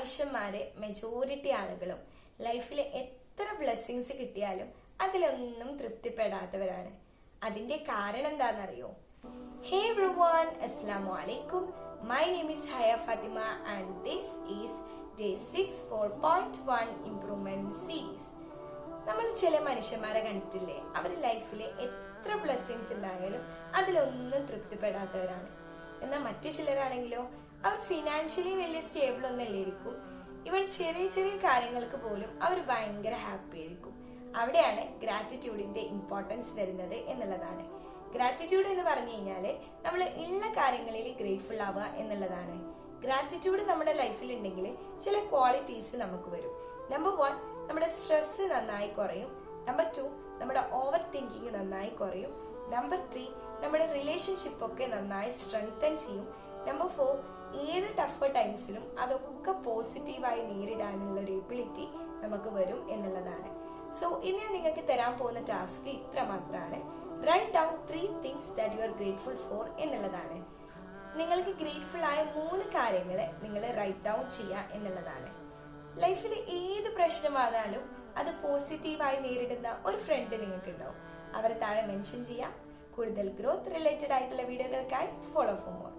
മനുഷ്യന്മാരെ മെജോറിറ്റി ആളുകളും ലൈഫിൽ എത്ര ബ്ലെസ്സിങ്സ് കിട്ടിയാലും അതിലൊന്നും തൃപ്തിപ്പെടാത്തവരാണ്. അതിന്റെ കാരണം എന്താണെന്നറിയോ? ഹേ എവരിവൺ, അസ്സലാമു അലൈക്കും. My name is Haya Fathima and this is day 6 4.1 improvement series. നമ്മൾ ചില മനുഷ്യന്മാരെ കണ്ടിട്ടില്ലേ, അവർ ലൈഫിൽ എത്ര ബ്ലെസ്സിങ്സ് ഉണ്ടായാലും അതിലൊന്നും തൃപ്തിപ്പെടാത്തവരാണ്. എന്നാൽ മറ്റു ചിലരാണെങ്കിലോ അവർ ഫിനാൻഷ്യലി വലിയ സ്റ്റേബിൾ ഒന്നല്ലായിരിക്കും. ഇവൻ ചെറിയ ചെറിയ കാര്യങ്ങൾക്ക് പോലും അവർ ഭയങ്കര ഹാപ്പി ആയിരിക്കും. അവിടെയാണ് ഗ്രാറ്റിറ്റ്യൂഡിന്റെ ഇമ്പോർട്ടൻസ് വരുന്നത് എന്നുള്ളതാണ്. ഗ്രാറ്റിറ്റ്യൂഡ് എന്ന് പറഞ്ഞു കഴിഞ്ഞാൽ നമ്മൾ ഉള്ള കാര്യങ്ങളിൽ ഗ്രേറ്റ്ഫുൾ ആവുക എന്നുള്ളതാണ്. ഗ്രാറ്റിറ്റ്യൂഡ് നമ്മുടെ ലൈഫിൽ ഉണ്ടെങ്കിൽ ചില ക്വാളിറ്റീസ് നമുക്ക് വരും. നമ്പർ 1, നമ്മുടെ സ്ട്രെസ് നന്നായി കുറയും. നമ്പർ 2, നമ്മുടെ ഓവർ തിങ്കിങ് നന്നായി കുറയും. നമ്പർ 3, നമ്മുടെ റിലേഷൻഷിപ്പ് ഒക്കെ നന്നായി സ്ട്രെങ്തൻ ചെയ്യും. നമ്പർ 4, ഏത് ടഫ് ടൈംസിലും അതൊക്കെ പോസിറ്റീവായി നേരിടാനുള്ള ഒരു എബിലിറ്റി നമുക്ക് വരും എന്നുള്ളതാണ്. സോ ഇന്ന് നിങ്ങൾക്ക് തരാൻ പോകുന്ന ടാസ്ക് ഇത്ര മാത്രമാണ്. Write down 3 things that you are grateful for എന്നുള്ളതാണ്. നിങ്ങൾക്ക് ഗ്രേറ്റ്ഫുൾ ആയ 3 കാര്യങ്ങൾ നിങ്ങൾ റൈറ്റ് ഡൗൺ ചെയ്യുക എന്നുള്ളതാണ്. ലൈഫിൽ ഏത് പ്രശ്നം വന്നാലും അത് പോസിറ്റീവായി നേരിടുന്ന ഒരു ഫ്രണ്ട് നിങ്ങൾക്ക് ഉണ്ടാവും. അവരെ താഴെ മെൻഷൻ ചെയ്യാം. കൂടുതൽ ഗ്രോത്ത് റിലേറ്റഡ് ആയിട്ടുള്ള വീഡിയോകൾക്കായി ഫോളോ ഫോർ മോർ.